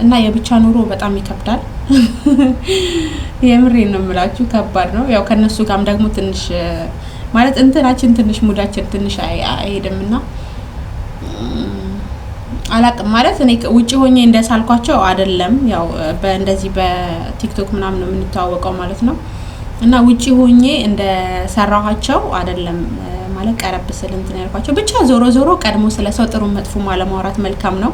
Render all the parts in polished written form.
እና የብቻ ኑሮ በጣም ይከብዳል። የምሬን ነው የምላችሁ ከባድ ነው። ያው ከነሱ ጋርም ደግሞ ትንሽ ማለት እንትናችን ትንሽ ሙዳችን ትንሽ አይሄድምና አላቅም ማለት እኔ ውጪ ሆኜ እንደሳልኳቸው አይደለም። ያው በእንደዚህ በቲክቶክ ምናምን ነው የምንተዋወቀው ማለት ነው። እና ውጪ ሆኜ እንደሰራኋቸው አይደለም ማለት ቀረብ ስል እንትን ያልኳቸው። ብቻ ዞሮ ዞሮ ቀድሞ ስለሰው ጥሩ መጥፎ ማለማውራት መልካም ነው።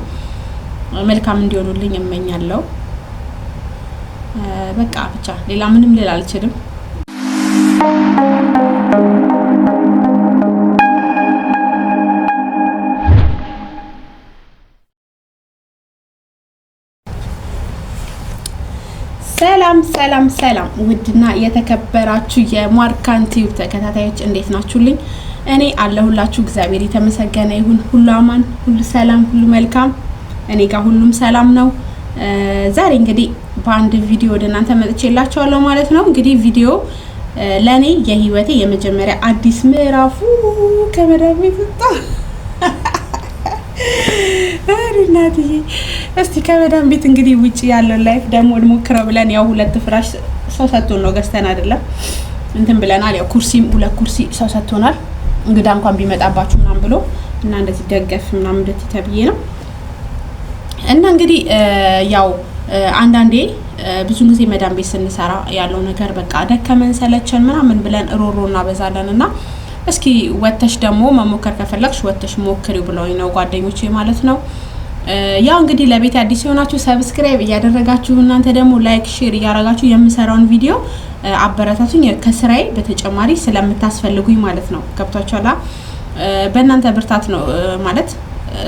መልካም እንዲሆኑልኝ እመኛለሁ። በቃ ብቻ ሌላ ምንም ልል አልችልም። ሰላም ሰላም ሰላም ውድና የተከበራችሁ የማርካን ቲዩብ ተከታታዮች እንዴት ናችሁልኝ? እኔ አለሁላችሁ። እግዚአብሔር የተመሰገነ ይሁን። ሁሉ አማን፣ ሁሉ ሰላም፣ ሁሉ መልካም። እኔ ጋር ሁሉም ሰላም ነው። ዛሬ እንግዲህ በአንድ ቪዲዮ ወደ እናንተ መጥቼላችኋለሁ ማለት ነው። እንግዲህ ቪዲዮ ለኔ የህይወቴ የመጀመሪያ አዲስ ምዕራፉ ከመዳም ይፈጣ እናትዬ እስቲ ከመዳም ቤት እንግዲህ ውጪ ያለው ላይፍ ደግሞ እንሞክረው ብለን ያው ሁለት ፍራሽ ሰው ሰጥቶን ነው ገዝተን አይደለም እንትን ብለናል። ያው ኩርሲም ሁለት ኩርሲ ሰው ሰጥቶናል። እንግዳ እንኳን ቢመጣባችሁ ምናምን ብሎ እና እንደዚህ ደገፍ ምናምን እንደት ተብዬ ነው። እና እንግዲህ ያው አንዳንዴ ብዙ ጊዜ መዳም ቤት ስንሰራ ያለው ነገር በቃ ደከመን ሰለቸን ምናምን ብለን ሮሮ እናበዛለንና እስኪ ወተሽ ደግሞ መሞከር ከፈለግሽ ወተሽ ሞክሪው ብለውኝ ነው ጓደኞቼ ማለት ነው። ያው እንግዲህ ለቤት አዲስ የሆናችሁ ሰብስክራይብ እያደረጋችሁ እናንተ ደግሞ ላይክ ሼር እያደረጋችሁ የምሰራውን ቪዲዮ አበረታቱኝ። ከስራዬ በተጨማሪ ስለምታስፈልጉኝ ማለት ነው። ገብቷችኋል? በእናንተ ብርታት ነው ማለት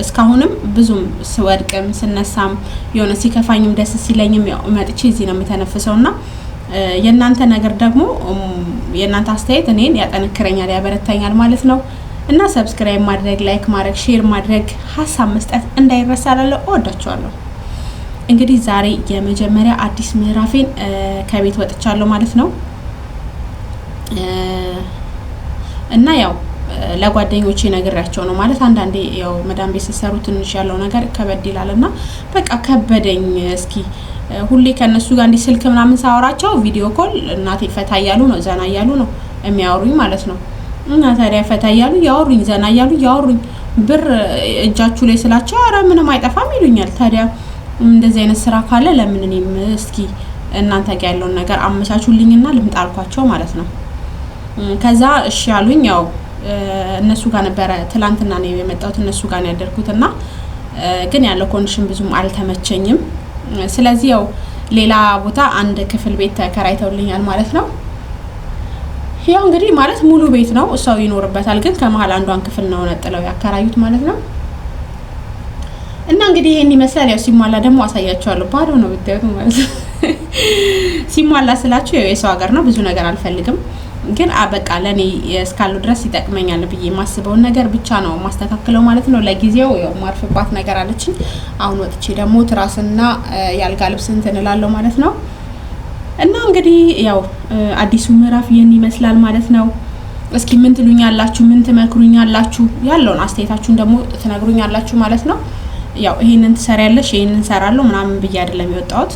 እስካሁንም ብዙም ስወድቅም ስነሳም የሆነ ሲከፋኝም ደስ ሲለኝም ያው መጥቼ እዚህ ነው የምተነፍሰውና የእናንተ ነገር ደግሞ የእናንተ አስተያየት እኔን ያጠነክረኛል ያበረታኛል ማለት ነው። እና ሰብስክራይብ ማድረግ ላይክ ማድረግ ሼር ማድረግ ሀሳብ መስጠት እንዳይረሳ እላለሁ። እወዳችኋለሁ። እንግዲህ ዛሬ የመጀመሪያ አዲስ ምዕራፌን ከቤት ወጥቻለሁ ማለት ነው። እና ያው ለጓደኞቼ ነግሬያቸው ነው ማለት አንዳንዴ ያው መዳም ቤት ሲሰሩ ትንሽ ያለው ነገር ከበድ ይላልና በቃ ከበደኝ። እስኪ ሁሌ ከነሱ ጋር እንዲ ስልክ ምናምን ሳወራቸው ቪዲዮ ኮል እናቴ ፈታ እያሉ ነው ዘና እያሉ ነው የሚያወሩኝ ማለት ነው። እና ታዲያ ፈታ እያሉ ያወሩኝ ዘና እያሉ ያወሩኝ ብር እጃችሁ ላይ ስላቸው ኧረ ምንም አይጠፋም ይሉኛል። ታዲያ እንደዚህ አይነት ስራ ካለ ለምን እኔም እስኪ እናንተ ጋር ያለውን ነገር አመቻቹልኝና ልምጣ አልኳቸው ማለት ነው። ከዛ እሺ ያሉኝ። ያው እነሱ ጋር ነበረ ትላንትና ነው የመጣሁት እነሱ ጋር ነው ያደርኩትና ግን ያለው ኮንዲሽን ብዙም አልተመቸኝም። ስለዚህ ያው ሌላ ቦታ አንድ ክፍል ቤት ተከራይተውልኛል ማለት ነው። ያው እንግዲህ ማለት ሙሉ ቤት ነው ሰው ይኖርበታል፣ ግን ከመሃል አንዷን ክፍል ነው ነጥለው ያከራዩት ማለት ነው። እና እንግዲህ ይሄን ይመስላል። ያው ሲሟላ ደግሞ አሳያችኋለሁ። ባዶ ነው ብታዩት ማለት ነው። ሲሟላ ስላችሁ ያው የሰው ሀገር ነው ብዙ ነገር አልፈልግም፣ ግን በቃ ለኔ እስካሉ ድረስ ይጠቅመኛል ብዬ የማስበውን ነገር ብቻ ነው ማስተካከለው ማለት ነው። ለጊዜው ያው ማርፍባት ነገር አለችኝ። አሁን ወጥቼ ደግሞ ትራስና ያልጋ ልብስ እንትን እላለሁ ማለት ነው። እና እንግዲህ ያው አዲሱ ምዕራፍ ይሄን ይመስላል ማለት ነው። እስኪ ምን ትሉኛላችሁ? ምን ትመክሩኛላችሁ? ያለውን አስተያየታችሁን ደግሞ ትነግሩኛላችሁ ማለት ነው። ያው ይሄንን ትሰሪያለሽ ይሄንን ሰራለሁ ምናምን ብዬ አይደለም የወጣሁት።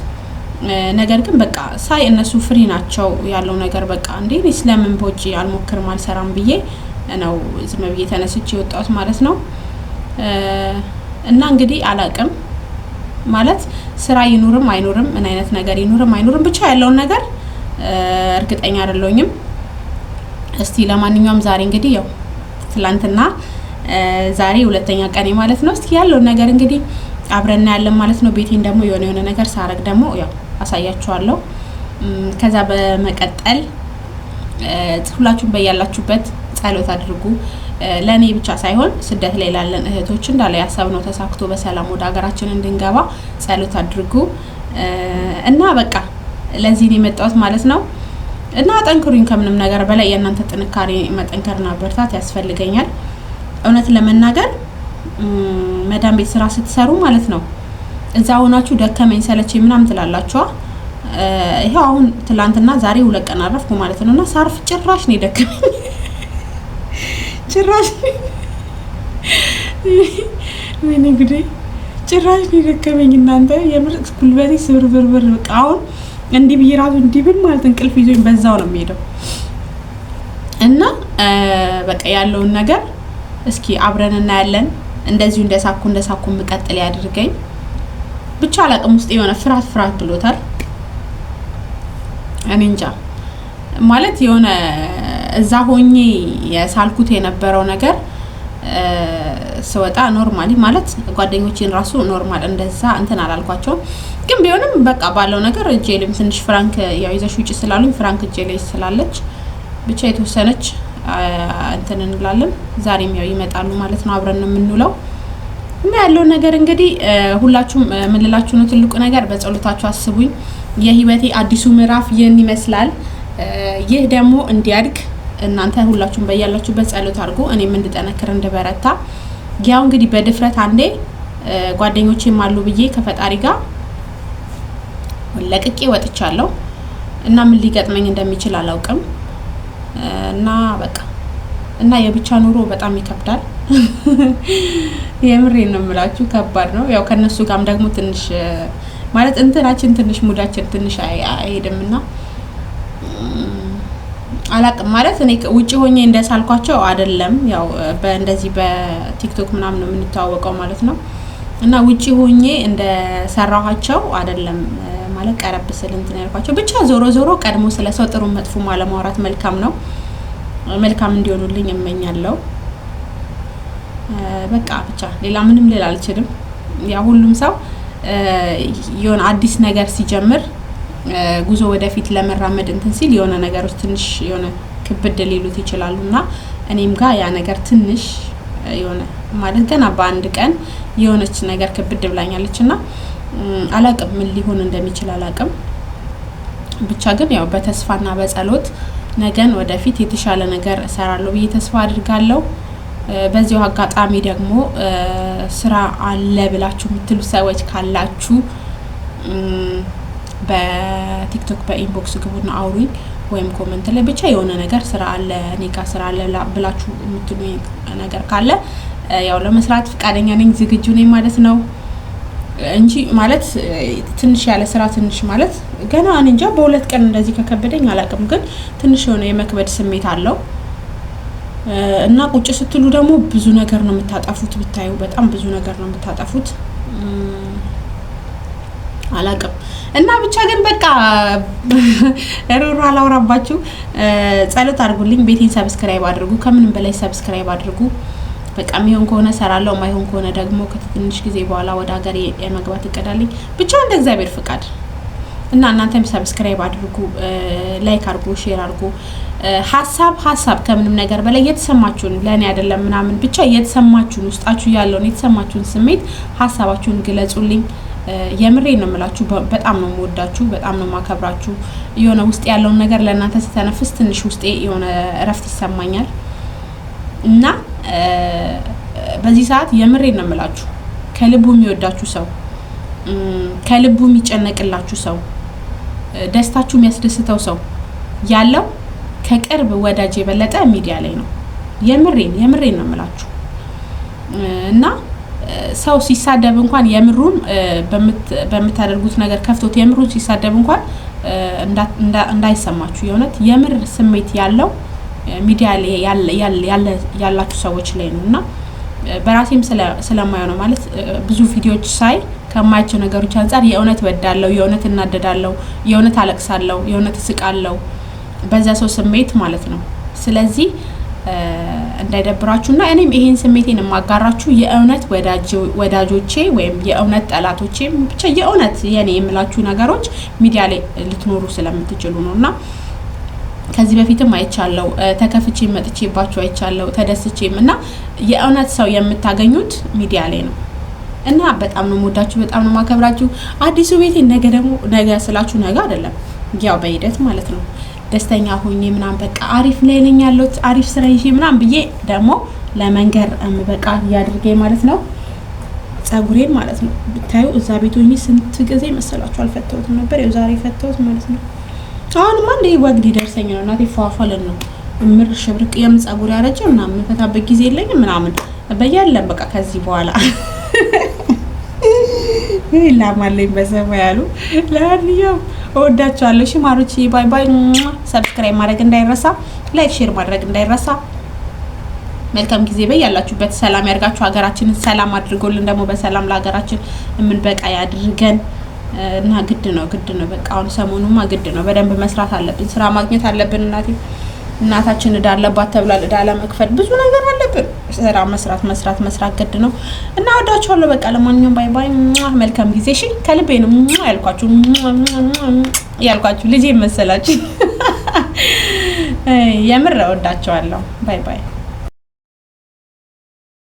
ነገር ግን በቃ ሳይ እነሱ ፍሪ ናቸው ያለው ነገር በቃ እንዴ ስለምን ቦጂ አልሞክርም አልሰራም ብዬ ነው ዝም ብዬ ተነስቼ የወጣሁት ማለት ነው። እና እንግዲህ አላቅም ማለት ስራ ይኑርም አይኑርም ምን አይነት ነገር ይኑርም አይኑርም ብቻ ያለውን ነገር እርግጠኛ አይደለሁኝም። እስቲ ለማንኛውም ዛሬ እንግዲህ ያው ትላንትና ዛሬ ሁለተኛ ቀኔ ማለት ነው። እስቲ ያለውን ነገር እንግዲህ አብረና ያለን ማለት ነው። ቤቴን ደግሞ የሆነ ነገር ሳረግ ደግሞ ያው አሳያችኋለሁ። ከዛ በመቀጠል ሁላችሁም በያላችሁበት ጸሎት አድርጉ። ለኔ ብቻ ሳይሆን ስደት ላይ ላለን እህቶች እንዳለ ያሰብነው ተሳክቶ በሰላም ወደ ሀገራችን እንድንገባ ጸሎት አድርጉ። እና በቃ ለዚህ ነው የመጣሁት ማለት ነው። እና ጠንክሩኝ። ከምንም ነገር በላይ የእናንተ ጥንካሬ መጠንከርና በርታት ያስፈልገኛል። እውነት ለመናገር መዳም ቤት ስራ ስትሰሩ ማለት ነው እዛ ሆናችሁ ደከመኝ ሰለቸኝ ምናምን ትላላችሁ። ይሄው አሁን ትላንትና ዛሬ ሁለት ቀን አረፍኩ ማለት ነውና ሳርፍ ጭራሽ ነው ደከመኝ ጭራሽ ምን እንግዲህ ጭራሽ ይደከመኝ እናንተ የምር ጉልበቴ ስብርብርብር በቃ አሁን እንዲህ ብዬራሱ እንዲህ ብል ማለት እንቅልፍ ይዞኝ በዛው ነው የሚሄደው። እና በቃ ያለውን ነገር እስኪ አብረን እናያለን። እንደዚሁ እንደሳኩ መቀጠል ያድርገኝ ብቻ። አላቅም ውስጥ የሆነ ፍርሃት ብሎታል። እኔ እንጃ ማለት የሆነ እዛ ሆኜ የሳልኩት የነበረው ነገር ስወጣ ኖርማሊ ማለት ጓደኞቼን ራሱ ኖርማል እንደዛ እንትን አላልኳቸውም። ግን ቢሆንም በቃ ባለው ነገር እጄልም ትንሽ ፍራንክ ያው ይዘሽ ውጪ ስላሉኝ ፍራንክ እጄ ላይ ስላለች ብቻ የተወሰነች እንትን እንላለን። ዛሬም ያው ይመጣሉ ማለት ነው፣ አብረን ነው የምንውለው። እና ያለው ነገር እንግዲህ ሁላችሁም ምን ልላችሁ ነው፣ ትልቁ ነገር በጸሎታችሁ አስቡኝ። የህይወቴ አዲሱ ምዕራፍ ይህን ይመስላል። ይህ ደግሞ እንዲያድግ እናንተ ሁላችሁም በያላችሁበት ጸሎት አድርጉ፣ እኔም እንድጠነክር እንድበረታ። ያው እንግዲህ በድፍረት አንዴ ጓደኞቼም አሉ ብዬ ከፈጣሪ ጋር ለቅቄ ወጥቻለሁ እና ምን ሊገጥመኝ እንደሚችል አላውቅም። እና በቃ እና የብቻ ኑሮ በጣም ይከብዳል። የምሬን ነው የምላችሁ፣ ከባድ ነው። ያው ከነሱ ጋርም ደግሞ ትንሽ ማለት እንትናችን ትንሽ ሙዳችን ትንሽ አይሄድምና አላቅም ማለት እኔ ውጪ ሆኜ እንደሳልኳቸው አይደለም። ያው በእንደዚህ በቲክቶክ ምናምን ነው የምንተዋወቀው ማለት ነው። እና ውጪ ሆኜ እንደሰራኋቸው አይደለም ማለት ቀረብ ስል እንትን ያልኳቸው። ብቻ ዞሮ ቀድሞ ስለሰው ጥሩ መጥፎ ማለማውራት መልካም ነው። መልካም እንዲሆኑልኝ እመኛለሁ። በቃ ብቻ ሌላ ምንም ልል አልችልም። ያ ሁሉም ሰው የሆነ አዲስ ነገር ሲጀምር ጉዞ ወደፊት ለመራመድ እንትን ሲል የሆነ ነገሮች ትንሽ የሆነ ክብድ ሊሉት ይችላሉና እኔም ጋር ያ ነገር ትንሽ የሆነ ማለት ገና በአንድ ቀን የሆነች ነገር ክብድ ብላኛለችና አላቅም ምን ሊሆን እንደሚችል አላቅም። ብቻ ግን ያው በተስፋና በጸሎት ነገን ወደፊት የተሻለ ነገር እሰራለሁ ብዬ ተስፋ አድርጋለሁ። በዚሁ አጋጣሚ ደግሞ ስራ አለ ብላችሁ የምትሉ ሰዎች ካላችሁ በቲክቶክ በኢንቦክስ ግቡና አውሩኝ፣ ወይም ኮሜንት ላይ ብቻ የሆነ ነገር ስራ አለ እኔ ጋር ስራ አለ ብላችሁ የምትሉ ነገር ካለ ያው ለመስራት ፍቃደኛ ነኝ፣ ዝግጁ ነኝ ማለት ነው እንጂ ማለት ትንሽ ያለ ስራ ትንሽ ማለት ገና እኔ እንጃ በሁለት ቀን እንደዚህ ከከበደኝ አላቅም። ግን ትንሽ የሆነ የመክበድ ስሜት አለው እና ቁጭ ስትሉ ደግሞ ብዙ ነገር ነው የምታጠፉት። ብታዩ በጣም ብዙ ነገር ነው የምታጠፉት። አላቅም እና ብቻ ግን በቃ ሩራ አላወራባችሁ። ጸሎት አድርጉልኝ፣ ቤቴን ሰብስክራይብ አድርጉ፣ ከምንም በላይ ሰብስክራይብ አድርጉ። በቃ የሚሆን ከሆነ ሰራለው፣ ማይሆን ከሆነ ደግሞ ከትንሽ ጊዜ በኋላ ወደ ሀገር የመግባት ይቀዳልኝ። ብቻ እንደ እግዚአብሔር ፍቃድ እና እናንተም ሰብስክራይብ አድርጉ፣ ላይክ አድርጉ፣ ሼር አድርጉ። ሀሳብ ከምንም ነገር በላይ የተሰማችሁን ለኔ አይደለም ምናምን ብቻ የተሰማችሁን ውስጣችሁ ያለውን የተሰማችሁን ስሜት ሀሳባችሁን ግለጹልኝ። የምሬን ነው የምላችሁ። በጣም ነው የምወዳችሁ፣ በጣም ነው የማከብራችሁ። የሆነ ውስጥ ያለውን ነገር ለእናንተ ስተነፍስ ትንሽ ውስጤ የሆነ እረፍት ይሰማኛል እና በዚህ ሰዓት የምሬን ነው የምላችሁ ከልቡ የሚወዳችሁ ሰው፣ ከልቡ የሚጨነቅላችሁ ሰው፣ ደስታችሁ የሚያስደስተው ሰው ያለው ከቅርብ ወዳጅ የበለጠ ሚዲያ ላይ ነው። የምሬን ነው የምላችሁ እና ሰው ሲሳደብ እንኳን የምሩን በምታደርጉት ነገር ከፍቶት የምሩን ሲሳደብ እንኳን እንዳይሰማችሁ የእውነት የምር ስሜት ያለው ሚዲያ ላይ ያላችሁ ሰዎች ላይ ነው። እና በራሴም ስለማየው ነው ማለት ብዙ ቪዲዮዎች ሳይ ከማያቸው ነገሮች አንፃር የእውነት ወዳለው፣ የእውነት እናደዳለው፣ የእውነት አለቅሳለው፣ የእውነት እስቃለው በዛ ሰው ስሜት ማለት ነው። ስለዚህ እንዳይደብራችሁና እኔም ይሄን ስሜቴን የማጋራችሁ የእውነት ወዳጆቼ ወይም የእውነት ጠላቶቼ ብቻ የእውነት የኔ የምላችሁ ነገሮች ሚዲያ ላይ ልትኖሩ ስለምትችሉ ነውና ከዚህ በፊትም አይቻለው፣ ተከፍቼም መጥቼባችሁ አይቻለው፣ ተደስቼም እና የእውነት ሰው የምታገኙት ሚዲያ ላይ ነው። እና በጣም ነው የምወዳችሁ፣ በጣም ነው የማከብራችሁ። አዲሱ ቤቴ ነገ ስላችሁ ነገ አይደለም ያው በሂደት ማለት ነው ደስተኛ ሆኜ ምናምን በቃ አሪፍ ላይ ነኝ ያለሁት አሪፍ ስራ ይዤ ምናምን ብዬ ደግሞ ለመንገር በቃ ያድርገኝ ማለት ነው። ጸጉሬን ማለት ነው ብታዩ እዛ ቤት ሆኜ ስንት ጊዜ መሰላችሁ አልፈተውትም ነበር። ያው ዛሬ ፈተውት ማለት ነው። አሁንማ እንደ ወግ ሊደርሰኝ ነው። እናቴ ፏፏለን ነው እምር ሽብርቅ ጸጉር ያረጀ ምናምን ፈታበት ጊዜ የለኝም ምናምን በያለም በቃ ከዚህ በኋላ ላማለኝ በሰማይ ያሉ። ለማንኛውም እወዳችኋለሁ። እሺ ማሮች፣ ባይ ባይ። ሰብስክራይብ ማድረግ እንዳይረሳ፣ ላይክ ሼር ማድረግ እንዳይረሳ። መልካም ጊዜ በያላችሁበት ሰላም ያርጋችሁ። ሀገራችንን ሰላም አድርጎልን ደግሞ በሰላም ለሀገራችን የምንበቃ ያድርገን እና ግድ ነው በቃ አሁን ሰሞኑማ ግድ ነው። በደንብ መስራት አለብን፣ ስራ ማግኘት አለብን። እናታችን እዳ አለባት ተብሏል። እዳ ለመክፈል ብዙ ነገር አለብን። ስራ መስራት ግድ ነው እና ወዳችኋለሁ። በቃ ለማንኛውም ባይ ባይ። መልካም ጊዜ። እሺ ከልቤ ነው ያልኳችሁ ልጄ መሰላችሁ። የምር ወዳችኋለሁ። ባይ ባይ።